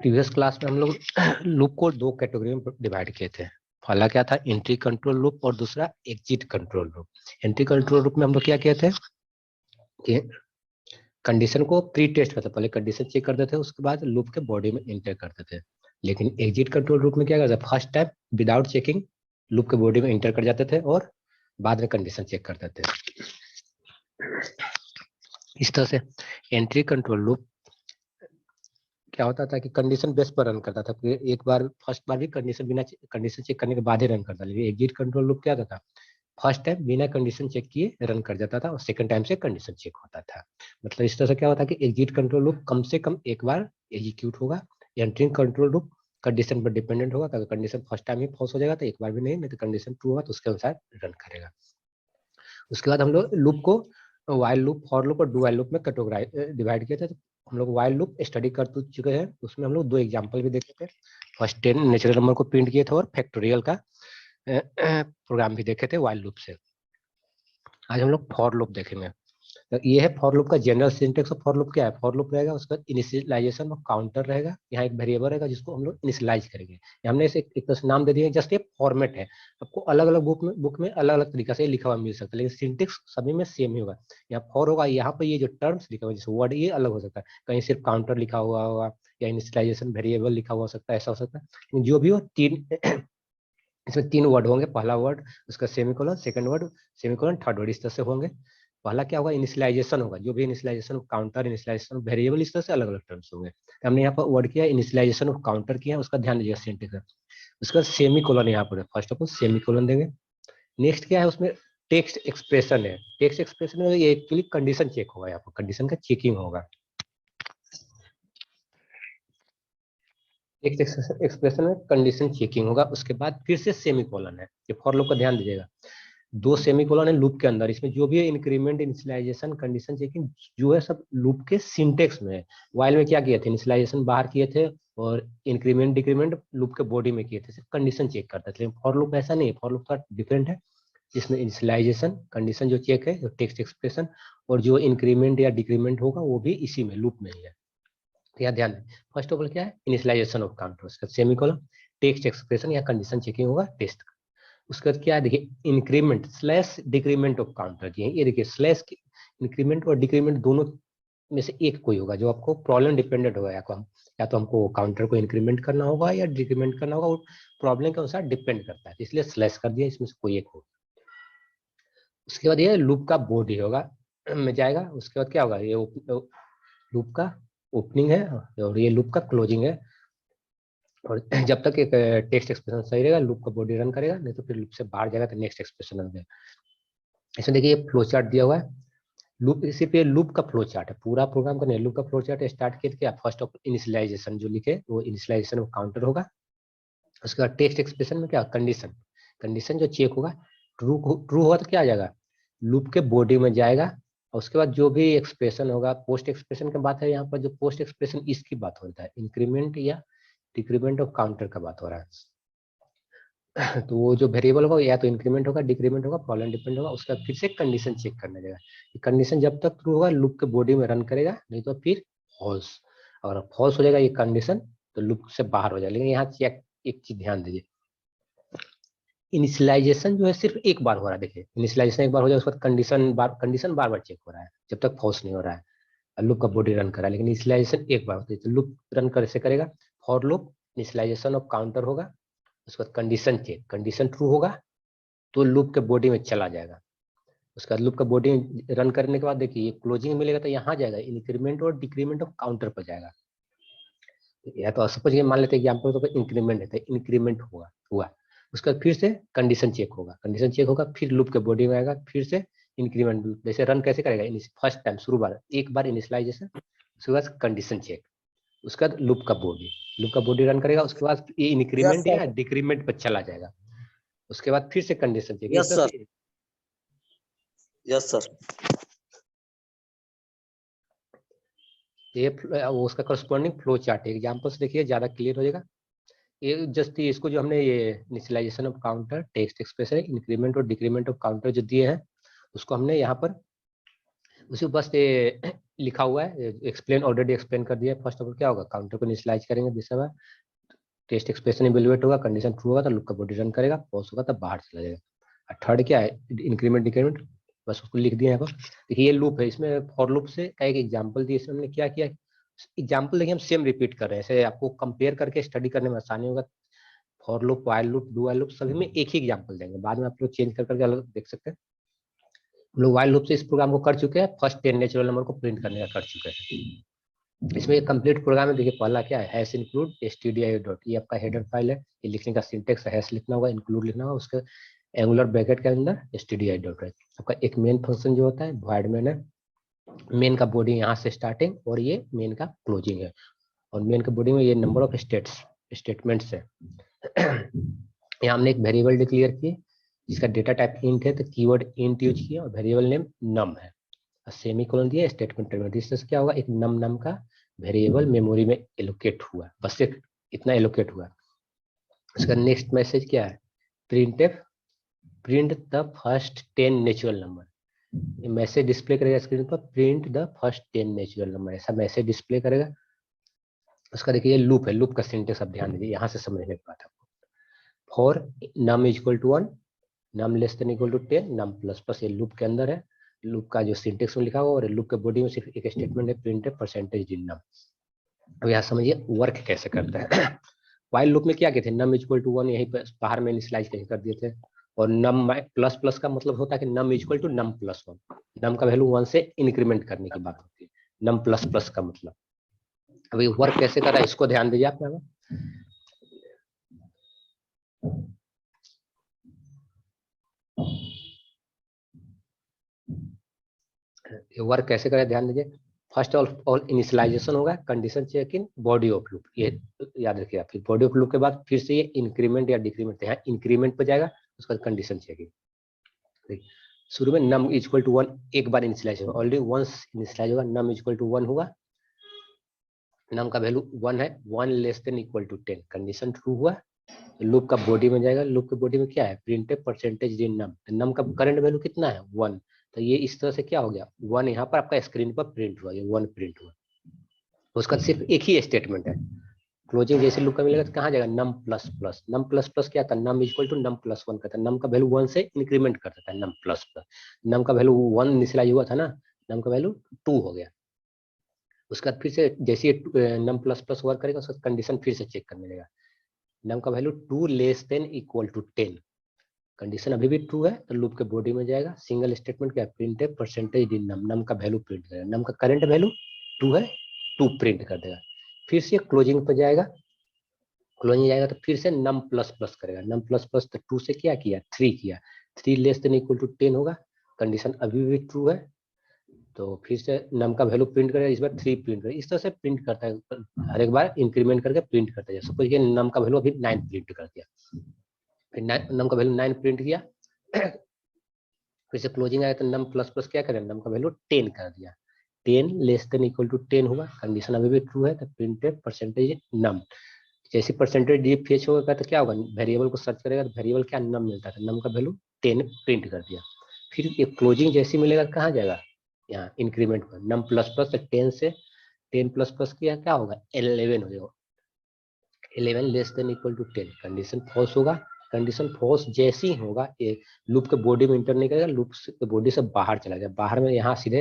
Previous class में हम लोग लूप को दो कैटेगरी में डिवाइड किए थे। पहला क्या था, एंट्री कंट्रोल लूप, और दूसरा exit control loop. Entry control loop में हम लोग क्या किए थे कि कंडीशन को प्री टेस्ट करते, पहले कंडीशन चेक करते थे, उसके बाद लूप के बॉडी में इंटर करते थे। लेकिन एग्जिट कंट्रोल लूप में क्या करते, first time without checking loop के बॉडी में इंटर कर जाते थे और बाद में कंडीशन चेक करते थे। इस तरह से एंट्री कंट्रोल लूप क्या होता था कि कंडीशन बेस पर रन करता था, एक बार फर्स्ट बार भी कंडीशन बिना कंडीशन चेक करने के बाद ही रन करता। लेकिन एग्जिट कंट्रोल लूप क्या होता था, फर्स्ट टाइम बिना कंडीशन चेक किए रन कर जाता था और सेकंड टाइम से कंडीशन चेक होता था। मतलब इस तरह से क्या होता है कि एग्जिट कंट्रोल लूप कम से कम एक बार एग्जीक्यूट होगा। एंट्री कंट्रोल लूप कंडीशन पर डिपेंडेंट होगा, अगर कंडीशन फर्स्ट टाइम ही फॉल्स हो जाएगा तो एक बार भी नहीं तो कंडीशन ट्रू होगा तो उसके अनुसार रन करेगा। उसके बाद हम लोग लूप को वाइल लूप, फॉर लूप और डू वाइल लूप में कैटेगराइज डिवाइड किए थे। तो हम लोग वाइल लूप स्टडी कर चुके हैं, उसमें हम लोग दो एग्जांपल भी देखे थे। फर्स्ट 10 नेचुरल नंबर को प्रिंट किए थे और फैक्टोरियल का प्रोग्राम भी देखे थे वाइल लूप से। आज हम लोग फॉर लूप देखेंगे। तो ये है फॉर लूप का जनरल सिंटेक्स। फॉर लूप क्या है, फॉर लूप रहेगा, उसका इनिशियलाइजेशन और काउंटर रहेगा। यहाँ एक वेरिएबल रहेगा जिसको हम लोग इनिशियलाइज करेंगे। हमने इसे एक तरह से नाम दे दिया, जस्ट ये फॉर्मेट है। आपको अलग अलग बुक में अलग अलग तरीका से लिखा हुआ मिल सकता है, लेकिन सिंटेक्स सभी में सेम ही होगा। यहाँ फॉर होगा, यहाँ पर ये जो टर्म्स लिखा हुआ जैसे वर्ड, ये अलग हो सकता है, कहीं सिर्फ काउंटर लिखा हुआ होगा या इनिशियलाइजेशन वेरिएबल लिखा हुआ हो सकता है, ऐसा हो सकता है। जो भी हो, इसमें तीन वर्ड होंगे, पहला वर्ड उसका semicolon, second word semicolon, third word, इस तरह से होंगे। पहला क्या होगा, इनिशियलाइजेशन होगा, जो भी इनिशियलाइजेशन काउंटर, इनिशियलाइजेशन वेरिएबल, इस तरह से अलग अलग टर्म्स होंगे। तो हमने यहाँ पर वर्ड किया इनिशियलाइजेशन ऑफ काउंटर किया, उसका ध्यान दीजिएगा सिंटेक्स है। उसके बाद सेमीकोलन यहाँ पर फर्स्ट ऑफ ऑल सेमीकोलन देंगे। नेक्स्ट क्या है, उसमें टेक्स्ट एक्सप्रेशन है। टेक्स्ट एक्सप्रेशन में ये एक्चुअली कंडीशन चेक होगा, यहाँ पर कंडीशन का चेकिंग होगा। एक्सप्रेशन में कंडीशन चेकिंग होगा, उसके बाद फिर से सेमीकोलन है। ये फॉर लूप का ध्यान दीजिएगा, दो सेमीकोलन है लूप के अंदर, इसमें जो भी है इंक्रीमेंट, इनिशियलाइजेशन, कंडीशन चेकिंग जो है सब लूप के सिंटेक्स में है। वाइल में क्या किए थे, इनिशियलाइजेशन बाहर किए थे और इंक्रीमेंट डिक्रीमेंट लूप के बॉडी में किए थे, सिर्फ कंडीशन चेक करते थे। फॉर लूप ऐसा नहीं है, फॉर लूप का डिफरेंट है, जिसमें इनिशियलाइजेशन, कंडीशन जो चेक है, जो टेक्स्ट एक्सप्रेशन, और जो इंक्रीमेंट या डिक्रीमेंट होगा वो भी इसी में लूप में ही है। या ध्यान दें, फर्स्ट ऑफ ऑल क्या है, इनिशियलाइजेशन ऑफ काउंटर, उसका सेमीकोलन, टेक्स्ट एक्सप्रेशन या कंडीशन चेकिंग होगा टेस्ट। उसके बाद क्या है, देखिए increment slash decrement of counter जी, ये देखिए स्लैश इंक्रीमेंट और डिक्रीमेंट दोनों में से एक कोई होगा जो आपको प्रॉब्लम डिपेंडेंट होगा। या तो हमको काउंटर को इंक्रीमेंट करना होगा या डिक्रीमेंट करना होगा, वो प्रॉब्लम के अनुसार डिपेंड करता है, इसलिए स्लैश कर दिया, इसमें से कोई एक होगा। उसके बाद ये लूप का बॉडी होगा में जाएगा। उसके बाद क्या होगा, ये लूप का ओपनिंग है और ये लूप का क्लोजिंग है। और जब तक एक टेक्स्ट एक्सप्रेशन सही रहेगा लूप का बॉडी रन करेगा, नहीं तो फिर लूप से बाहर जाएगा तो नेक्स्ट एक्सप्रेशन रन करेगा। इसमें देखिए ये फ्लो चार्ट दिया हुआ है, लूप सिर्फ ये लूप का फ्लो चार्ट है, पूरा प्रोग्राम का नहीं। लूप का फ्लो चार्ट स्टार्ट किया क्या, फर्स्ट ऑफ इनिशियलाइजेशन जो लिखे वो इनिशियलाइजेशन ऑफ काउंटर होगा। उसके बाद टेक्स्ट एक्सप्रेशन में क्या, कंडीशन, कंडीशन जो चेक होगा ट्रू ट्रू होगा तो क्या आ जाएगा, लूप के बॉडी में जाएगा। और उसके बाद जो भी एक्सप्रेशन होगा, पोस्ट एक्सप्रेशन की बात है यहाँ पर, जो पोस्ट एक्सप्रेशन इसकी बात होता है, इंक्रीमेंट या डिक्रीमेंट ऑफ काउंटर का बात हो रहा है। तो वो जो वेरिएबल होगा या तो इंक्रीमेंट होगा, डिक्रीमेंट होगा, प्रॉब्लम डिपेंड होगा। उसका फिर से कंडीशन चेक करने जाएगा, कंडीशन जब तक ट्रू होगा लूप के बॉडी में रन करेगा, नहीं तो फिर फॉल्स। अगर फॉल्स हो जाएगा ये कंडीशन तो लूप से बाहर हो जाएगा। लेकिन यहाँ चेक एक चीज ध्यान दीजिए, इनिशियलाइजेशन जो है सिर्फ एक बार हो रहा है। देखिए इनिशियलाइजेशन एक बार हो जाए, उसके बाद कंडीशन बार बार चेक हो रहा है जब तक फॉल्स नहीं हो रहा है, लूप का बॉडी रन कर रहा है। लेकिन इनिशियलाइजेशन एक बार होती है, तो लूप रन कैसे करेगा, for loop initialization of counter होगा, उसके बाद कंडीशन चेक, कंडीशन ट्रू होगा तो लूप के बॉडी में चला जाएगा। उसका लूप का बॉडी रन करने के बाद देखिए ये क्लोजिंग मिलेगा तो यहाँ जाएगा, इंक्रीमेंट और डिक्रीमेंट ऑफ काउंटर पर जाएगा। या तो सपोज ये मान लेते हैं एग्जांपल तो इंक्रीमेंट है तो इंक्रीमेंट हुआ उसका फिर से कंडीशन चेक होगा, कंडीशन चेक होगा फिर लूप के बॉडी में आएगा, फिर से इंक्रीमेंट। जैसे रन कैसे करेगा, फर्स्ट टाइम शुरू बार एक बार इनिशियलाइजेशन, उसके बाद कंडीशन चेक, उसके बाद लूप का बॉडी रन करेगा, उसके बाद ये इंक्रीमेंट या डिक्रीमेंट पर चला जाएगा, उसके बाद फिर से condition check. Yes sir, yes sir. ये वो उसका करस्पॉन्डिंग फ्लो चार्ट है, एग्जांपल्स देखिए ज्यादा क्लियर हो जाएगा। ये जस्ट इसको जो हमने ये initialization of counter, text expression, increment और डिक्रीमेंट ऑफ काउंटर जो दिए हैं उसको हमने यहाँ पर उसी बस ये लिखा हुआ है, एक्सप्लेन ऑलरेडी एक्सप्लेन कर दिया है। फर्स्ट ऑफ ऑल क्या होगा, काउंटर को इनिशियलाइज करेंगे, दिस है टेस्ट एक्सप्रेशन इवैल्यूएट होगा, कंडीशन ट्रू होगा तो लूप का बॉडी रन करेगा, फॉल्स होगा तो बाहर चला जाएगा। और थर्ड क्या है, इंक्रीमेंट डिक्रीमेंट, बस उसको लिख दिया है। देखिए ये लूप है, इसमें फॉर लूप से का एक एग्जांपल दिए, इसमें हमने क्या किया, एग्जांपल देखिए हम सेम रिपीट कर रहे हैं, ऐसे आपको कंपेयर करके स्टडी करने में आसानी होगा। For loop, while loop, do while loop सभी में एक ही एग्जांपल देंगे, बाद में आप लोग चेंज कर करके अलग देख सकते हैं। हम लोग व्हाइल लूप से इस प्रोग्राम को कर चुके हैं, फर्स्ट 10 नेचुरल नंबर को प्रिंट करने का कर चुके हैं। इसमें एक कंप्लीट प्रोग्राम है। देखिए पहला क्या है, हैश इंक्लूड stdio डॉट, ये आपका हेडर फाइल है, ये लिखने का सिंटेक्स है, हैश लिखना होगा, इंक्लूड लिखना होगा, उसके एंगुलर ब्रैकेट के अंदर stdio डॉट है। आपका एक मेन फंक्शन जो होता है void मेन है, मेन का बॉडी यहाँ से स्टार्टिंग और ये मेन का क्लोजिंग है, और मेन का बॉडी में ये नंबर ऑफ स्टेटमेंट्स है। यहाँ हमने एक वेरिएबल डिक्लेयर किए जिसका डेटा टाइप इंट है, तो कीवर्ड इंट यूज किया और वेरिएबल नेम नम है, सेमीकोलन दिया, स्टेटमेंट टर्मिनेट। इससे क्या होगा, एक नम का वेरिएबल मेमोरी में एलोकेट हुआ, बस एक इतना एलोकेट हुआ। उसका नेक्स्ट मैसेज क्या है, printf print the first 10 natural number. Message display करेगा स्क्रीन पर, print the first 10 natural number, ऐसा मैसेज डिस्प्ले करेगा। उसका देखिए लूप है, लूप का सिंटेक्स आप ध्यान दीजिए, यहाँ से समझने की बात आपको। For num is equal to 1, num less than equal to 10, num plus plus, ये लूप के अंदर है। लूप का जो सिंटेक्स में लिखा हुआ और लूप के बॉडी में सिर्फ एक स्टेटमेंट है, प्रिंट है परसेंटेज इन नम। अब यहाँ समझिए वर्क कैसे करता है। व्हाइल लूप में क्या कहते हैं, नम इक्वल टू 1 यहीं पर बाहर में इनिशियलाइज कहीं कर दिए थे, और नम प्लस प्लस का मतलब होता है कि num equal to num plus 1, num का वैल्यू 1 से इंक्रीमेंट करने की बात होती है, नम प्लस प्लस का मतलब। अभी वर्क कैसे कर रहा है इसको ध्यान दीजिए आप। वर्क कैसे करें ध्यान दीजिए। फर्स्ट ऑफ ऑल इनिशियलाइजेशन होगा, condition checking, body of loop, ये याद रखिए। फिर बॉडी ऑफ लूप के बाद फिर से ये इंक्रीमेंट या डिक्रीमेंट, यहाँ इंक्रीमेंट पे जाएगा, उसका कंडीशन चेकिंग। शुरू में नम इक्वल टू 1 एक बार इनिशियलाइज होगा, ऑलरेडी वंस इनिशियलाइज होगा, नम इक्वल टू 1 होगा, नम का वैल्यू 1 है, 1 less than equal to 10, condition true हुआ, लूप का बॉडी में जाएगा। लूप के बॉडी में क्या है, प्रिंट परसेंटेज इन नम, नम का करंट वैल्यू कितना है 1, तो ये इस तरह से क्या हो गया, 1 यहाँ पर आपका स्क्रीन पर प्रिंट हुआ, ये 1 प्रिंट हुआ। उसका सिर्फ एक ही स्टेटमेंट है, क्लोजिंग जैसे लूप का मिलेगा तो कहाँ जाएगा, num plus plus. Num plus plus क्या था, num equal to num plus 1 का था, नम का वैल्यू 1 से इंक्रीमेंट करता था, नम प्लस प्लस, नम का वैल्यू 1 इनिशियलाइज हुआ था ना, नम का वैल्यू 2 हो गया। उसका फिर से जैसे नम प्लस प्लस वर्क करेगा, उसका कंडीशन फिर से चेक करने लगेगा, नम का value 2 less than equal to 10, condition अभी भी ट्रू है तो लूप के बॉडी में जाएगा, सिंगल स्टेटमेंट क्या, प्रिंट है परसेंटेज इन नम, नम का वैल्यू प्रिंट करेगा, नम का करंट वैल्यू 2 है, 2 प्रिंट कर देगा। फिर से क्लोजिंग पर जाएगा, क्लोजिंग जाएगा तो फिर से नम प्लस प्लस करेगा, नम प्लस प्लस तो 2 से क्या किया, 3 किया, 3 लेस देन इक्वल टू 10 होगा, कंडीशन अभी भी ट्रू है, तो फिर से नम का वैल्यू प्रिंट करेगा, इस बार 3 प्रिंट करेगा, इस तरह से प्रिंट करता है, हर एक बार इंक्रीमेंट करके प्रिंट करता है। सपोज ये नम का वैल्यू अभी 9 प्रिंट कर दिया, फिर नम का वैल्यू 9 प्रिंट किया, फिर से क्लोजिंग आया तो नम प्लस प्लस क्या करें, नम का वैल्यू 10 कर दिया, 10 लेस देन इक्वल टू 10 हुआ, कंडीशन अभी भी ट्रू है तो प्रिंट परसेंटेज नम। जैसे परसेंटेज डी फेच होगा तो क्या होगा, वेरिएबल को सर्च करेगा तो वेरिएबल क्या, नम मिलता था, नम का वैल्यू 10 प्रिंट कर दिया। फिर ये क्लोजिंग जैसे मिलेगा कहाँ जाएगा, यहाँ इंक्रीमेंट पर, नम प्लस प्लस 10 से 10 प्लस प्लस किया क्या होगा, 11 हो जाएगा, 11 less than equal to 10, condition false होगा। कंडीशन फॉल्स जैसे ही होगा, ये लूप के बॉडी में इंटर नहीं करेगा, लूप के बॉडी से बाहर चला जाए, बाहर में यहाँ सीधे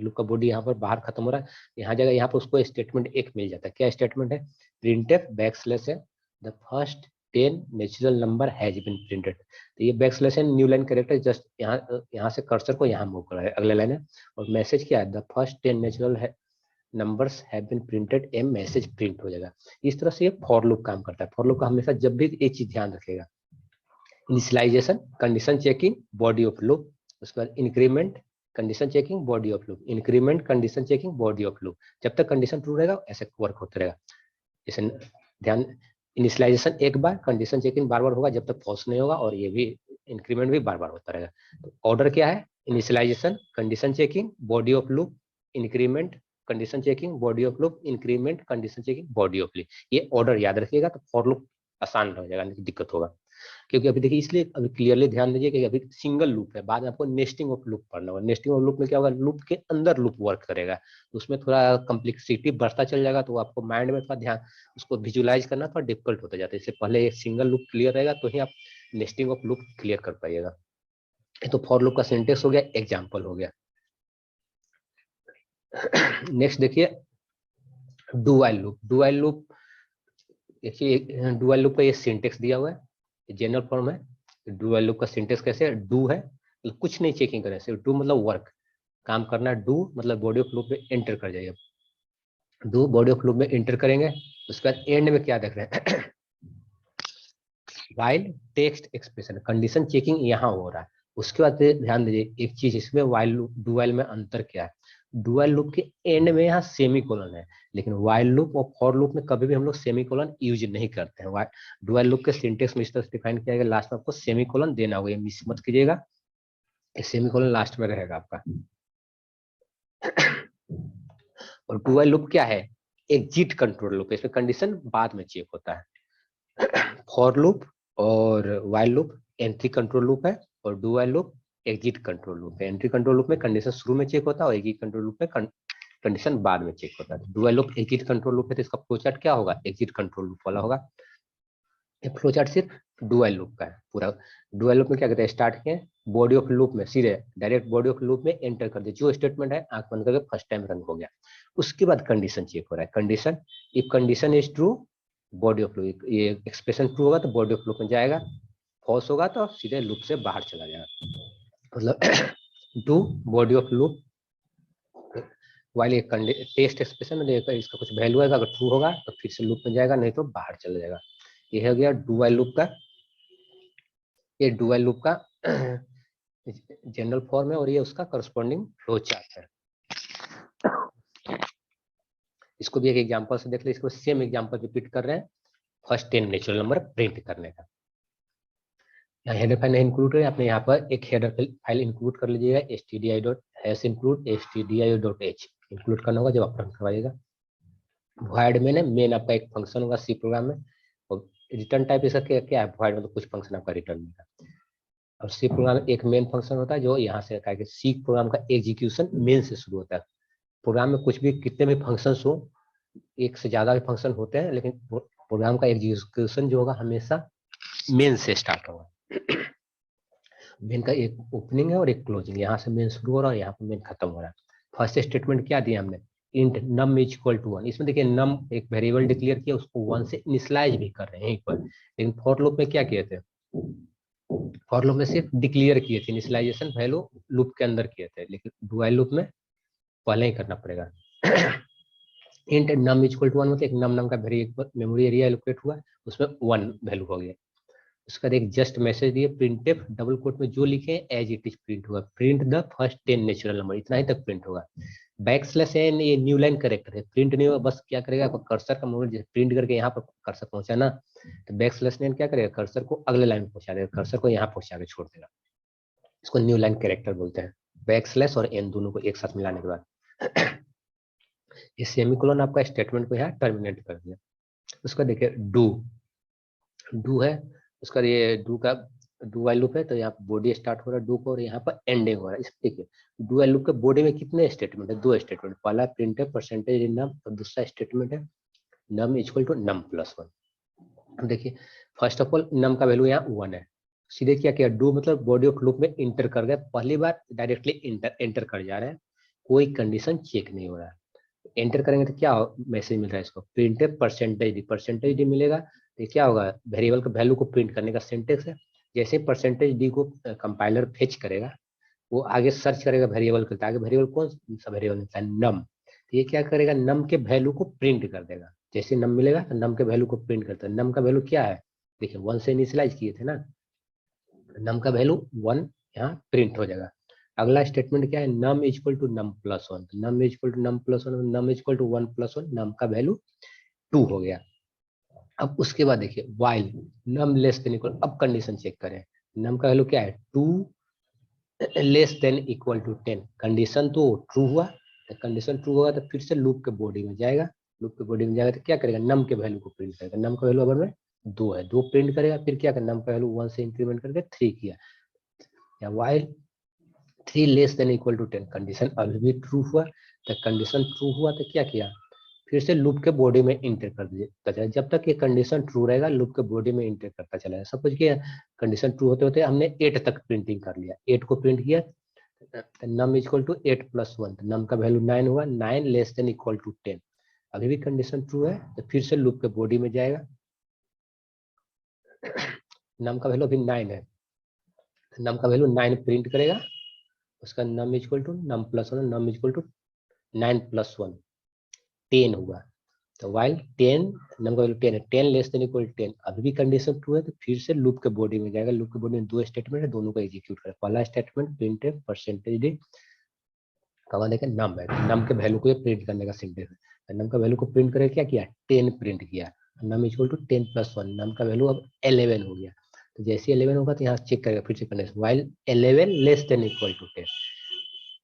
लूप का बॉडी यहाँ पर बाहर खत्म हो रहा है, यहाँ जाएगा, यहाँ पर उसको स्टेटमेंट एक मिल जाता है, क्या स्टेटमेंट है, प्रिंटफ बैकस्लैश है, the first 10 natural number has been printed, तो ये बैकस्लैश है, न्यू लाइन कैरेक्टर, जस्ट यहाँ से कर्सर को यहाँ मूव कर रहा है, अगले लाइन है, और मैसेज क्या है, द फर्स्ट 10 नेचुरल है numbers have been printed, a message print हो जाएगा। इस तरह से ये फॉर लूप काम करता है। फॉर लूप का हमेशा जब भी एक चीज ध्यान रखेगा, initialization, condition checking, body of loop, उसके बाद increment, condition checking, body of loop, increment, condition checking, body of loop, जब तक कंडीशन ट्रू रहेगा ऐसे वर्क होता रहेगा। जैसे ध्यान, इनिशियलाइजेशन एक बार, कंडीशन चेकिंग बार बार होगा जब तक फॉल्स नहीं होगा, और ये भी इंक्रीमेंट भी बार बार होता रहेगा। तो ऑर्डर क्या है, initialization, condition checking, body of loop, increment, condition checking, body of loop, increment, condition checking, body of loop, ये ऑर्डर याद रखिएगा तो फॉर लूप आसान हो जाएगा, नहीं दिक्कत होगा। क्योंकि अभी देखिए, इसलिए अभी क्लियरली ध्यान दीजिए कि अभी सिंगल लूप है, बाद में आपको नेस्टिंग ऑफ लूप पढ़ना होगा। नेस्टिंग ऑफ लूप में क्या होगा, लूप के अंदर लूप वर्क करेगा, तो उसमें थोड़ा कम्प्लेक्सिटी बढ़ता चल जाएगा, तो आपको माइंड में थोड़ा ध्यान, उसको विजुलाइज करना थोड़ा डिफिकल्ट होता जाता है। इससे पहले एक सिंगल लूप क्लियर रहेगा तो ही आप नेस्टिंग ऑफ लूप क्लियर कर पाइएगा। तो फॉर लूप का सिंटेक्स हो गया, एग्जाम्पल हो गया। नेक्स्ट देखिए do while loop. Do while loop देखिए, डू व्हाइल लूप का ये सिंटेक्स दिया हुआ है, जनरल फॉर्म है। डू व्हाइल लूप का सिंटेक्स कैसे है, डू है मतलब कुछ नहीं चेकिंग करें, सिर्फ डू मतलब वर्क, काम करना। डू मतलब बॉडी ऑफ लूप में एंटर कर जाइए, डू बॉडी ऑफ लूप में एंटर करेंगे। उसके बाद एंड में क्या देख रहे हैं, while text expression, condition checking यहाँ हो रहा है। उसके बाद ध्यान दीजिए एक चीज, इसमें व्हाइल लूप डू व्हाइल में अंतर क्या है। डू व्हाइल लूप के एंड में यहाँ सेमी कोलन है, लेकिन व्हाइल लूप और फॉर लूप में कभी भी हम लोग सेमी कोलन यूज नहीं करते हैं। डू व्हाइल लूप के सिंटेक्स में इस तरह से डिफाइन किया गया, लास्ट में आपको सेमी कोलन देना होगा, ये मिस मत कीजिएगा, सेमी कोलन लास्ट में रहेगा आपका। और डू व्हाइल लूप क्या है, एग्जिट कंट्रोल लूप, इसमें कंडीशन बाद में चेक होता है। फॉर लूप और while loop entry control loop है, और do while loop exit control loop है। एंट्री कंट्रोल लूप में कंडीशन शुरू में चेक होता है, और एग्जिट कंट्रोल लूप में कंडीशन बाद में चेक होता है। Do while loop exit control loop है, तो इसका फ्लोचार्ट क्या होगा, एग्जिट कंट्रोल लूप वाला होगा। ये फ्लोचार्ट सिर्फ डू व्हाइल लूप का है पूरा। डू व्हाइल लूप में क्या कहते हैं, स्टार्ट किए बॉडी ऑफ लूप में, सीधे डायरेक्ट बॉडी ऑफ लूप में एंटर कर दिया, जो स्टेटमेंट है आंख बंद करके फर्स्ट टाइम रन हो गया। उसके बाद कंडीशन चेक हो रहा है, condition, if condition is true body of loop, ये एक्सप्रेशन ट्रू होगा तो बॉडी ऑफ लूप में जाएगा, फॉल्स होगा तो सीधे लूप से बाहर चला जाएगा। मतलब do body of loop while एक टेस्ट एक्सप्रेशन इसका कुछ वैल्यू आएगा, अगर ट्रू होगा तो फिर से लूप में जाएगा, नहीं तो बाहर चला जाएगा। ये हो गया डू वाइल लूप का, ये डू वाइल लूप का जनरल फॉर्म है, और ये उसका करस्पॉन्डिंग फ्लो चार्ट है। इसको भी एक एग्जांपल से देख ले, इसको सेम एग्जांपल रिपीट कर रहे हैं, फर्स्ट 10 नेचुरल नंबर प्रिंट करने का। यहाँ हेडर फाइल नहीं इंक्लूड है, आपने यहाँ पर एक हेडर फाइल इंक्लूड कर लीजिएगा, stdi.include stdio.h इंक्लूड करना होगा जब आप रन करवाइएगा। वॉइड में ना मेन आपका एक फंक्शन होगा सी प्रोग्राम में, और रिटर्न टाइप इसका क्या है, वॉइड मतलब कुछ फंक्शन आपका रिटर्न देगा। और सी प्रोग्राम में एक मेन फंक्शन होता है जो यहाँ से का सी प्रोग्राम का एग्जीक्यूशन मेन से शुरू होता है। प्रोग्राम में कुछ भी कितने भी फंक्शन हो, एक से ज्यादा भी फंक्शन होते हैं, लेकिन प्रोग्राम का एग्जीक्यूशन जो होगा हमेशा मेन से स्टार्ट होगा। मेन का एक ओपनिंग है और एक क्लोजिंग, यहाँ से मेन शुरू हो रहा है, यहाँ पर मेन खत्म हो रहा है। फर्स्ट स्टेटमेंट क्या दिया हमने, int num is equal to 1, इसमें देखिए नम एक वेरिएबल डिक्लेयर किया, उसको 1 से इनिशियलाइज भी कर रहे हैं एक बार। लेकिन फॉर लूप में क्या किए थे, फॉर लूप में सिर्फ डिक्लेयर किए थे, इनिशियलाइजेशन वैल्यू लूप के अंदर किए थे, लेकिन डू व्हाइल लूप में पहले ही करना पड़ेगा। Int num is equal to 1 मतलब एक नम का वेरिएबल मेमोरी एरिया एलोकेट हुआ, उसमें 1 वैल्यू हो गया। उसका एक जस्ट मैसेज दिए, प्रिंटफ डबल कोट में जो लिखे एज इट इज प्रिंट होगा, print the first 10 natural number, इतना ही तक प्रिंट होगा। बैकस्लैश एन ये न्यू लाइन करेक्टर है, प्रिंट नहीं होगा, बस क्या करेगा आपको कर्सर का मूवमेंट जैसे प्रिंट करके यहाँ पर कर्सर पहुंचाना, तो बैकस्लैश एन क्या करेगा, कर्सर को अगले लाइन में पहुंचा देगा, कर्सर को यहाँ पहुंचा के छोड़ देगा। इसको न्यू लाइन कैरेक्टर बोलते हैं, बैकस्लैश और एन दोनों को एक साथ मिलाने के बाद। ये सेमीकोलन आपका स्टेटमेंट को यहाँ टर्मिनेट कर दिया। उसका देखिए डू है, उसका ये डू वाइल लूप है, तो यहाँ बॉडी स्टार्ट हो रहा है डू को, और यहाँ पर एंडिंग हो रहा है। इस देखिए डू वाइल लूप के बॉडी में कितने स्टेटमेंट है, 2 स्टेटमेंट, पहला प्रिंट है परसेंटेज इन नम, और दूसरा स्टेटमेंट है num equal to num plus 1। देखिए फर्स्ट ऑफ ऑल नम का वैल्यू यहाँ 1 है, सीधे क्या किया, डू मतलब बॉडी ऑफ लूप में इंटर कर गए, पहली बार डायरेक्टली एंटर कर जा रहे हैं, कोई कंडीशन चेक नहीं हो रहा है। एंटर करेंगे तो क्या मैसेज मिल रहा है, इसको प्रिंट परसेंटेज डी मिलेगा, तो क्या होगा, वेरिएबल का वैल्यू को प्रिंट करने का सिंटेक्स है। जैसे परसेंटेज डी को कंपाइलर फेच करेगा, वो आगे सर्च करेगा वेरिएबल के, आगे वेरिएबल कौन सा वेरिएबल मिलता है, नम, तो ये क्या करेगा, नम के वैल्यू को प्रिंट कर देगा। जैसे नम मिलेगा तो नम के वैल्यू को प्रिंट करता है। नम का वैल्यू क्या है, देखिए 1 से इनिशियलाइज किए थे ना, नम का वैल्यू 1 यहाँ प्रिंट हो जाएगा। अगला स्टेटमेंट क्या है, num equal to num plus 1, num equal to num plus 1, num equal to 1 plus 1, num का वैल्यू 2 हो गया। अब उसके बाद देखिए while num less than equal, अब कंडीशन चेक करें, नम का वैल्यू क्या है 2 less than equal to 10, condition तो ट्रू हुआ, तो कंडीशन ट्रू होगा तो फिर से लूप के बॉडी में जाएगा, लूप के बॉडी में जाएगा तो क्या करेगा, नम के वैल्यू को प्रिंट करेगा, नम का वैल्यू अगर मैं 2 है, 2 प्रिंट करेगा। फिर क्या करना, नम का वैल्यू 1 से इंक्रीमेंट करके 3 किया, या while 3 less than equal to 10, condition अभी भी ट्रू हुआ। तो कंडीशन ट्रू हुआ तो क्या किया, फिर से लूप के बॉडी में इंटर कर देता चला। जब तक ये कंडीशन ट्रू रहेगा लूप के बॉडी में इंटर करता चला। सपोज कि कंडीशन ट्रू होते होते हमने 8 तक प्रिंटिंग कर लिया, 8 को प्रिंट किया, नम इक्वल टू 8 + 1, नम का वैल्यू 9 हुआ, 9 लेस देन इक्वल टू 10, अभी भी कंडीशन ट्रू है। तो फिर से लूप के बॉडी में जाएगा, नम का वैल्यू अभी 9 है, नम का वैल्यू 9 प्रिंट करेगा, उसका num equal to num plus 1, num equal to 9 + 1 10 हुआ। तो वाइल 10, नम का वैल्यू 10 है, 10 लेस देन इक्वल 10, अभी भी कंडीशन ट्रू है। तो फिर से लूप के बॉडी में जाएगा, लूप के बॉडी में 2 स्टेटमेंट है, दोनों को एग्जीक्यूट करेगा। पहला स्टेटमेंट प्रिंट परसेंटेज डी कमा देगा नम है, नम के वैल्यू को ये प्रिंट करने का सिंटेक्स है। नम का वैल्यू को प्रिंट करके क्या किया, 10 प्रिंट किया, नम इक्वल टू 10 + 1, नम का वैल्यू अब 11 हो गया। तो जैसे 11 होगा तो यहाँ चेक करेगा, फिर से करना, while 11 less than equal to 10,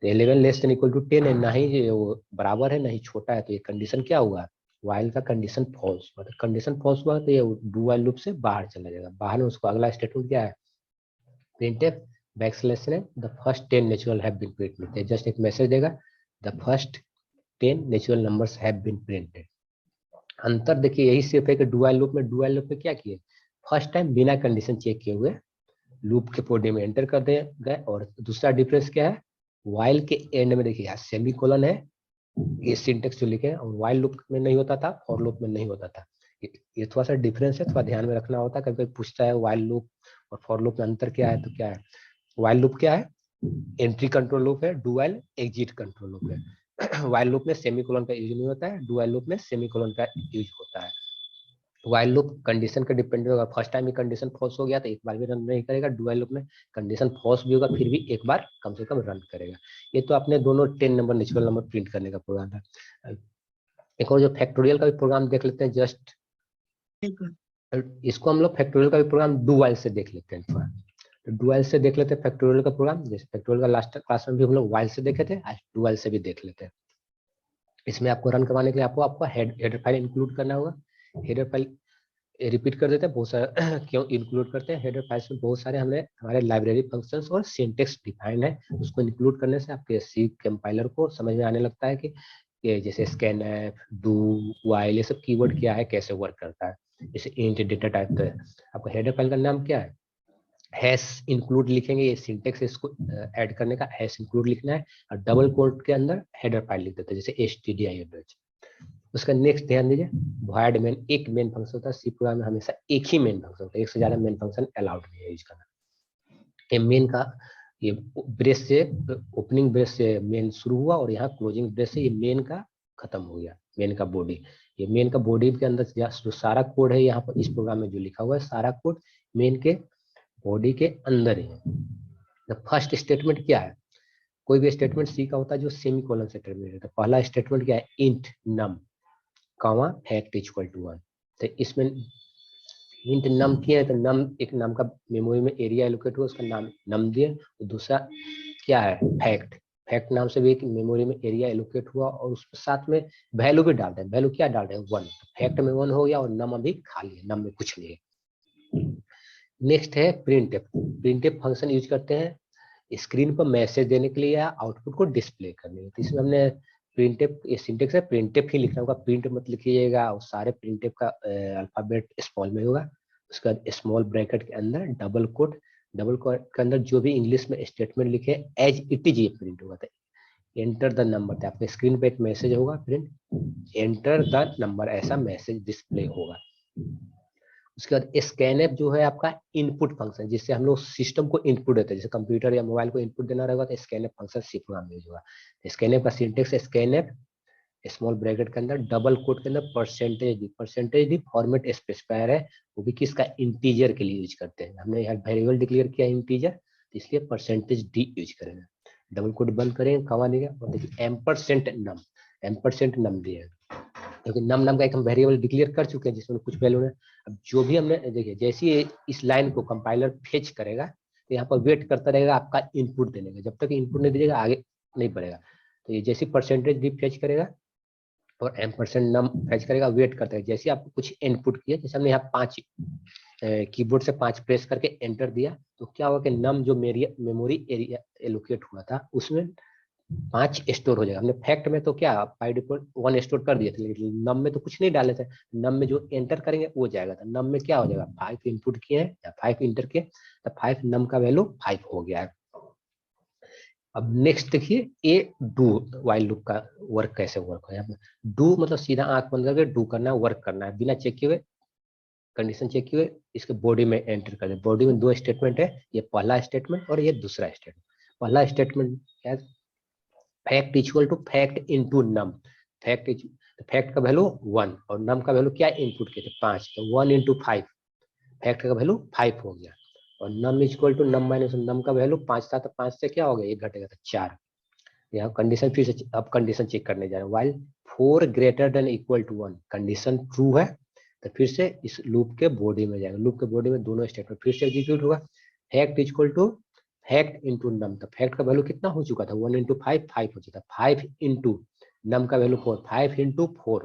तो 11 लेस देन इक्वल टू 10 है, ना ही वो बराबर है ना ही छोटा है, तो ये कंडीशन क्या हुआ, वाइल का कंडीशन फॉल्स हुआ। तो कंडीशन फॉल्स हुआ तो ये डू वाइल लूप से बाहर चला जाएगा। बाहर में उसको अगला स्टेटमेंट क्या है, printf backslash the first 10 natural have been printed, just एक मैसेज देगा, the first 10 natural numbers have been printed. अंतर देखिए यही सिर्फ है कि डुअल लूप में क्या किए, फर्स्ट टाइम बिना कंडीशन चेक किए हुए लूप के बॉडी में एंटर कर दे गए। और दूसरा डिफरेंस क्या है, वाइल के एंड में देखिए यहाँ सेमी कोलन है, ये सिंटेक्स जो लिखे हैं, और वाइल लूप में नहीं होता था, फॉर लूप में नहीं होता था। ये थोड़ा सा डिफरेंस है, थोड़ा ध्यान में रखना होता है। कभी कभी पूछता है वाइल लूप और फॉर लूप में अंतर क्या है, तो क्या है, वाइल लूप क्या है, एंट्री कंट्रोल लूप है, डुअल एग्जिट कंट्रोल लूप है। वाइल लूप में सेमीकोलन का यूज नहीं होता है, डुअल लूप में सेमीकोलन का यूज होता है। वाइल लूप कंडीशन का डिपेंड होगा, फर्स्ट टाइम ही कंडीशन फॉल्स हो गया तो एक बार भी रन नहीं करेगा। डुअल लूप में कंडीशन फॉल्स भी होगा फिर भी एक बार कम से कम रन करेगा। ये तो अपने दोनों 10 नंबर नेचुरल नंबर प्रिंट करने का प्रोग्राम था। एक और जो फैक्टोरियल का भी प्रोग्राम देख लेते हैं, जस्ट इसको हम लोग फैक्टोरियल का भी प्रोग्राम डुअल से देख लेते हैं थोड़ा। तो डुअल से देख लेते हैं फैक्टोरियल का प्रोग्राम, जैसे फैक्टोरियल का लास्ट क्लास में भी हम लोग वाइल से देखे थे, आज डुअल से भी देख लेते हैं। इसमें आपको रन करवाने के लिए आपको हेडर फाइल इंक्लूड करना होगा। हेडर फाइल रिपीट कर देते हैं, बहुत सारा क्यों इंक्लूड करते हैं, हेडर फाइल्स में बहुत सारे हमारे लाइब्रेरी फंक्शंस और सिंटेक्स डिफाइंड है। उसको इंक्लूड करने से आपके सी कंपाइलर को समझ में आने लगता है कि जैसे स्कैनफ, डू, वाइल, ये सब कीवर्ड क्या है, कैसे वर्क करता है। जैसे इंट डेटा टाइप का है, आपका हेडर फाइल का नाम क्या है, हैश इंक्लूड लिखेंगे, ये सिंटेक्स इसको ऐड करने का, हैश इंक्लूड लिखना है, और डबल कोट के अंदर हेडर फाइल लिख देते हैं, जैसे stdio। उसका नेक्स्ट ध्यान दीजिए, वॉइड मेन एक मेन फंक्शन होता है, सी प्रोग्राम में हमेशा एक ही मेन फंक्शन होता है, एक से ज्यादा मेन फंक्शन अलाउड नहीं है यूज करना। ये मेन का ये ब्रेस से, ओपनिंग ब्रेस से मेन शुरू हुआ और यहाँ क्लोजिंग ब्रेस से ये मेन का खत्म हो गया, मेन का बॉडी। ये मेन का बॉडी के अंदर जो सारा कोड है यहाँ पर इस प्रोग्राम में जो लिखा हुआ है, सारा कोड मेन के बॉडी के अंदर ही है। फर्स्ट स्टेटमेंट क्या है, कोई भी स्टेटमेंट सी का होता है जो सेमी कोलन से टर्मिनेट होता है। पहला स्टेटमेंट क्या है, int num comma fact equal to 1। तो इसमें इंट नम किया है तो नम एक नाम का मेमोरी में एरिया एलोकेट हुआ, उसका नाम नम दिए। तो दूसरा क्या है, फैक्ट, फैक्ट नाम से भी एक मेमोरी में एरिया एलोकेट हुआ और उसके साथ में वैल्यू भी डाल दें। वैल्यू क्या डाल रहे हैं, 1, फैक्ट में 1 हो गया और नम अभी खाली है, नम में कुछ नहीं है। नेक्स्ट है प्रिंटफ। प्रिंटफ फंक्शन यूज करते हैं स्क्रीन पर मैसेज देने के लिए या आउटपुट को डिस्प्ले करने के लिए। तो इसमें हमने प्रिंटफ, ये सिंटेक्स है, प्रिंटफ ही लिखना होगा, प्रिंट मत लिखिएगा, और सारे प्रिंटफ का अल्फाबेट स्मॉल में होगा। उसका स्मॉल ब्रैकेट के अंदर डबल कोट, डबल कोट के अंदर जो भी इंग्लिश में स्टेटमेंट लिखे एज इट इज ये प्रिंट होगा। तो एंटर द नंबर, आपके स्क्रीन पे एक मैसेज होगा, प्रिंट एंटर द नंबर, ऐसा मैसेज डिस्प्ले होगा। उसके बाद स्कैनएफ जो है आपका इनपुट फंक्शन, जिससे हम लोग सिस्टम को इनपुट देते हैं, जैसे कंप्यूटर या मोबाइल को इनपुट देना रहेगा तो scanf function C program use होगा। स्कैनएफ का सिंटेक्स स्कैनएफ स्मॉल ब्रैकेट के अंदर डबल कोट के अंदर परसेंटेज डी फॉर्मेट स्पेसिफायर है, वो भी किसका, इंटीजर के लिए यूज करते हैं। हमने यहाँ वेरिएबल डिक्लेयर किया इंटीजर, तो इसलिए परसेंटेज डी यूज करेंगे। डबल कोट बंद करेंगे, कमा देंगे, और देखिए एम्परसेंट नम दिए, क्योंकि नम नाम का एक हम वेरिएबल डिक्लेयर कर चुके हैं जिसमें कुछ वैल्यू है। अब जो भी हमने देखिए, जैसे ही इस लाइन को कंपाइलर फेच करेगा तो यहाँ पर वेट करता रहेगा आपका इनपुट देने का, जब तक इनपुट नहीं दीजिएगा आगे नहीं बढ़ेगा। तो ये जैसे परसेंटेज डी फेच करेगा और एम्परसेंड नम फैच करेगा, वेट करता है। जैसे आपको कुछ इनपुट किया, जैसे हमने यहाँ 5 कीबोर्ड से 5 प्रेस करके एंटर दिया, तो क्या होगा कि नम जो मेमोरी एरिया एलोकेट हुआ था उसमें 5 स्टोर हो जाएगा। हमने फैक्ट में तो क्या बाय डिफॉल्ट 1 स्टोर कर दिए थे, लेकिन नम में तो कुछ नहीं डाले थे। नम में जो एंटर करेंगे वो जाएगा, तो नम में क्या हो जाएगा, 5 इनपुट किए हैं या 5 इंटर किए, तो 5 नम का वैल्यू 5 हो गया है। अब नेक्स्ट देखिए, ए डू वाइल लूप का वर्क कैसे वर्क है। डू मतलब सीधा आंख बंद करके डू करना है, वर्क करना है, बिना चेक किए हुए, कंडीशन चेक किए हुए इसके बॉडी में एंटर कर दे। बॉडी में 2 स्टेटमेंट है, ये पहला स्टेटमेंट और ये दूसरा स्टेटमेंट। पहला स्टेटमेंट क्या है, fact equal to fact into num. Fact का वैल्यू 1 और नम का वैल्यू क्या इनपुट किए थे 5, तो 1 इंटू 5, फैक्ट का वैल्यू 5 हो गया। और num equal to num minus, num का वैल्यू 5 था, तो 5 से क्या हो गया, 1 घटेगा तो 4। यहाँ कंडीशन फिर से अब कंडीशन चेक करने जा रहे हैं। While 4 greater than equal to 1, condition true है, तो फिर से इस लूप के बॉडी में जाएगा। लूप के बॉडी में दोनों स्टेटमेंट फिर से एग्जीक्यूट होगा। Fact equal to fact into num, तो फैक्ट का वैल्यू कितना हो चुका था, 1 इंटू 5, 5 हो चुका था। 5 इंटू नम का वैल्यू 4, 5 इंटू 4,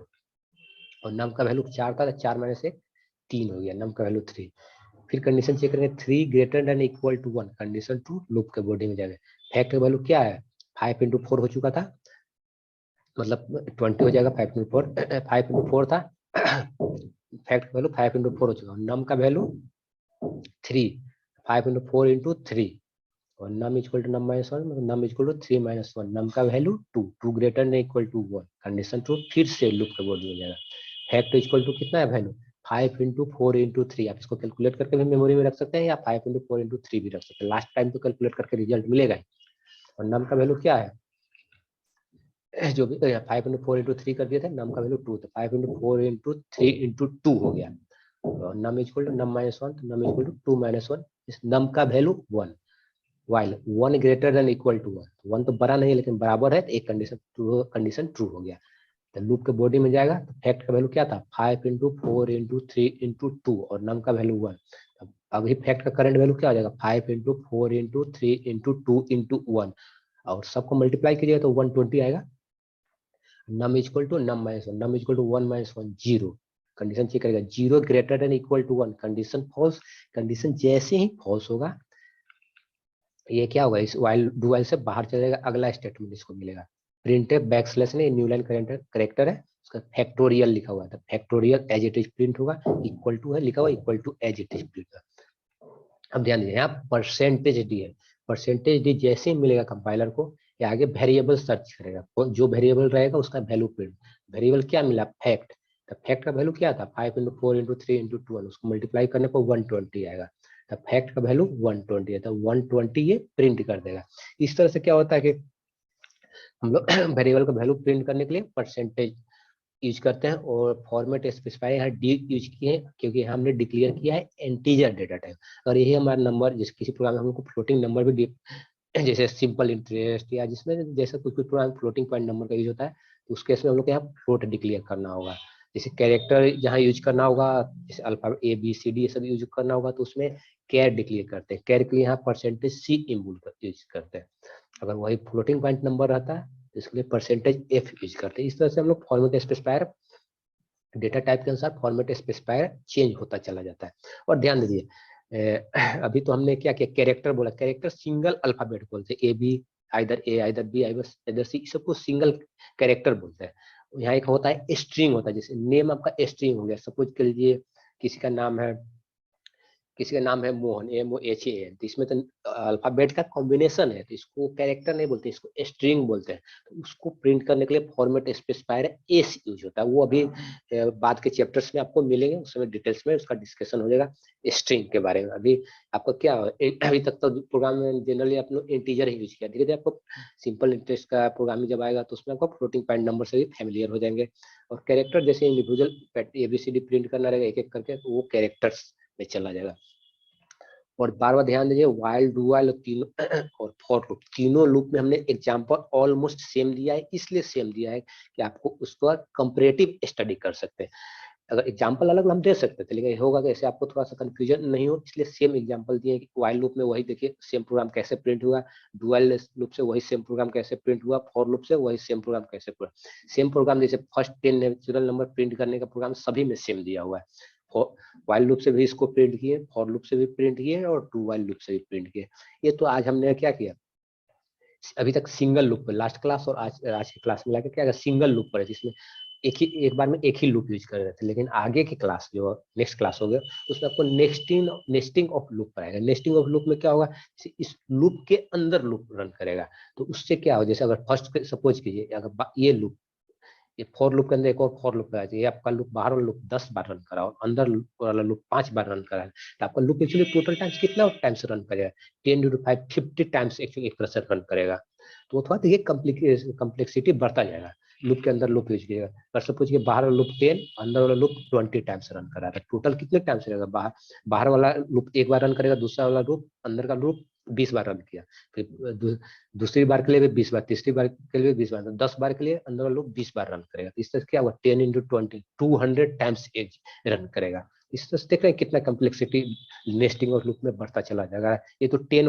और नम का वैल्यू 4 था, तो 4 माइनस 1 3 हो गया, नम का वैल्यू 3। फिर कंडीशन चेक करेंगे, 3 greater than equal to 1, condition true, loop के बॉडी में जाएगा। फैक्ट का वैल्यू क्या है, 5 इंटू 4 हो चुका था, मतलब 20 हो जाएगा। 5 इंटू 4, 5 इंटू 4 था, फैक्ट का वैल्यू 5 इंटू 4 हो चुका। नम का वैल्यू 3, 5 इंटू 4 इंटू 3, और num equal to num minus 1, मतलब num equal to 3 minus 1, num का value 2, 2 greater than equal to 1, condition true, फिर से लूप के बॉडी में जाएगा। फैक्ट इक्वल टू कितना है वैल्यू, 5 इंटू 4 इंटू 3, आप इसको कैलकुलेट करके भी मेमोरी में रख सकते हैं, या 5 इंटू 4 इंटू 3 भी रख सकते हैं, लास्ट टाइम तो कैलकुलेट करके रिजल्ट मिलेगा ही। और नम का वैल्यू क्या है, जो भी 5 इंटू 4 इंटू 3 कर दिए थे, नम का वैल्यू 2, तो 5 इंटू 4 इंटू 3 इंटू 2 हो गया। और num equal to num minus 1, तो नम इक्वल टू 2 माइनस 1, इस नम का value 1। While 1 greater than equal to 1, 1 तो बड़ा नहीं लेकिन बराबर है, तो एक कंडीशन ट्रू हो गया। तो लूप के बॉडी में जाएगा, तो फैक्ट का वैल्यू क्या था, 5 इंटू 4 इंटू 3 इंटू 2, और नम का वैल्यू 1। अभी फैक्ट का करंट वैल्यू क्या हो जाएगा, 5 इंटू 4 इंटू 3 इंटू 2 इंटू 1, और सबको मल्टीप्लाई कीजिएगा तो 120 आएगा। Num equal to num minus 1, num equal to 1 minus 1 0, condition check करेगा, 0 greater than equal to 1, condition false. Condition जैसे ही फॉल्स होगा, ये क्या होगा, इस वाइल डू वाइल से बाहर चले जाएगा, अगला स्टेटमेंट इसको मिलेगा। प्रिंट बैक स्लैश ने न्यू लाइन करेक्टर है, उसका फैक्टोरियल लिखा हुआ है, तो factorial as it is print होगा, इक्वल टू है लिखा हुआ, equal to as it is print. अब ध्यान दीजिए, यहाँ परसेंटेज डी है, परसेंटेज डी जैसे ही मिलेगा कंपाइलर को, ये आगे वेरिएबल सर्च करेगा, जो वेरिएबल रहेगा उसका वैल्यू प्रिंट। वेरिएबल क्या मिला, फैक्ट, तो फैक्ट का वैल्यू क्या था, 5 इंटू 4 इंटू 3 इंटू 2, उसको मल्टीप्लाई करने पर 120 आएगा, तो फैक्ट का वैल्यू 120 है, तो 120 ये प्रिंट कर देगा। इस तरह से क्या होता है कि हम लोग वेरिएबल का वैल्यू प्रिंट करने के लिए परसेंटेज यूज करते हैं, और फॉर्मेट स्पेसिफायर यहाँ डी यूज किए हैं, क्योंकि हमने डिक्लेयर किया है इंटीजर डेटा टाइप। और यही हमारा नंबर, जिस किसी प्रोग्राम में हमको फ्लोटिंग नंबर भी जैसे सिंपल इंटरेस्ट, या जिसमें जैसे कुछ प्रोग्राम फ्लोटिंग पॉइंट नंबर का यूज होता है, तो उस केस में हम लोग को यहाँ फ्लोट डिक्लेयर करना होगा। जैसे कैरेक्टर जहाँ यूज करना होगा, जैसे alpha A B C D ये सब यूज करना होगा, तो उसमें कैर डिक्लेयर करते हैं, कैर के लिए यहाँ परसेंटेज सी यूज करते हैं। अगर वही फ्लोटिंग पॉइंट नंबर रहता है, तो इसके लिए परसेंटेज एफ यूज करते हैं। इस तरह से हम लोग फॉर्मेट स्पेसिफायर, डेटा टाइप के अनुसार फॉर्मेट स्पेसिफायर चेंज होता चला जाता है। और ध्यान दीजिए, अभी तो हमने क्या किया, कैरेक्टर बोला, कैरेक्टर सिंगल अल्फाबेट बोलते हैं, A B, either A either B either C, सबको सिंगल कैरेक्टर बोलते हैं। यहाँ एक होता है स्ट्रिंग होता है, जैसे नेम आपका स्ट्रिंग हो गया, सपोज कर लीजिए किसी का नाम है मोहन, MOHAN, तो इसमें तो अल्फाबेट का कॉम्बिनेशन है, तो इसको कैरेक्टर नहीं बोलते, इसको स्ट्रिंग बोलते हैं। तो उसको प्रिंट करने के लिए फॉर्मेट स्पेसिफायर एस यूज होता है, वो अभी बाद के चैप्टर्स में आपको मिलेंगे, उसमें डिटेल्स में उसका डिस्कशन हो जाएगा स्ट्रिंग के बारे में। अभी आपको क्या, अभी तक तो प्रोग्राम में जनरली आप लोग इंटीजर ही यूज किया, धीरे धीरे आपको सिंपल इंटरेस्ट का प्रोग्रामिंग जब आएगा, तो उसमें आपको फ्लोटिंग पॉइंट नंबर से भी फैमिलियर हो जाएंगे। और कैरेक्टर जैसे इंडिविजुअल ABCD प्रिंट करना रहेगा एक एक करके, तो वो कैरेक्टर्स में चला जाएगा। और बार बार ध्यान दीजिए, वाइल डू वाइल तीनों और फॉर लूप, तीनों लूप में हमने एग्जांपल ऑलमोस्ट सेम दिया है, इसलिए सेम दिया है कि आपको उस पर कंपैरेटिव स्टडी कर सकते हैं। अगर एग्जाम्पल अलग हम दे सकते थे, लेकिन ये होगा कि ऐसे आपको थोड़ा सा कंफ्यूजन नहीं हो, इसलिए सेम एग्जाम्पल दिए कि व्हाइल लूप में वही देखिए सेम प्रोग्राम कैसे प्रिंट हुआ, डुअल लूप से वही सेम प्रोग्राम कैसे प्रिंट हुआ, फॉर लूप से वही सेम प्रोग्राम कैसे प्रिंट, सेम प्रोग्राम जैसे फर्स्ट 10 नेचुरल नंबर प्रिंट करने का प्रोग्राम सभी में सेम दिया हुआ है। व्हाइल लूप से भी इसको प्रिंट किए, फॉर लूप से भी प्रिंट किए और डू व्हाइल लूप से भी प्रिंट किए। ये तो आज हमने क्या किया, अभी तक सिंगल लूप पर, लास्ट क्लास और आज की क्लास में लाके क्या सिंगल लूप पर है, जिसमें एक बार में एक ही लूप यूज कर रहे थे। लेकिन आगे की क्लास जो नेक्स्ट क्लास हो गया उसमें आपको नेस्टिंग ऑफ लूप पर आएगा। नेस्टिंग ऑफ लूप में क्या होगा, इस लूप के अंदर लूप रन करेगा। तो उससे क्या हो, जैसे अगर फर्स्ट सपोज कीजिए अगर ये लूप, ये फॉर लूप के अंदर एक और फॉर लूप लगा चाहिए, आपका लूप बाहर वाला लूप 10 बार रन करा और अंदर वाला लूप 5 बार रन करा है, तो आपका लूप एक्चुअली टोटल टाइम्स कितना टाइम्स रन करेगा, 10 × 5 50 टाइम्स एक्चुअली एक तरह से रन करेगा। तो वो थोड़ा देखिए कम्प्लेक्सिटी बढ़ता जाएगा, लूप के अंदर लूप यूज कीजिएगा। अगर सपोज बाहर वाला लूप 10, अंदर वाला लूप 20 टाइम्स रन करा है, टोटल कितने टाइम्स रहेगा, बाहर वाला लूप एक बार रन करेगा, दूसरा वाला लूप अंदर का लूप 20 बार रन किया, फिर दूसरी बार के लिए भी 20 बार, तीसरी बार के लिए 20 बार, 10 बार के लिए अंदर वाला लूप 20 बार रन करेगा। तो इस तरह क्या हुआ, 10 × 20 200 टाइम्स एज रन करेगा। इस तरह से देख रहे हैं कितना कम्प्लेक्सिटी नेस्टिंग और लूप में बढ़ता चला जाएगा। ये तो 10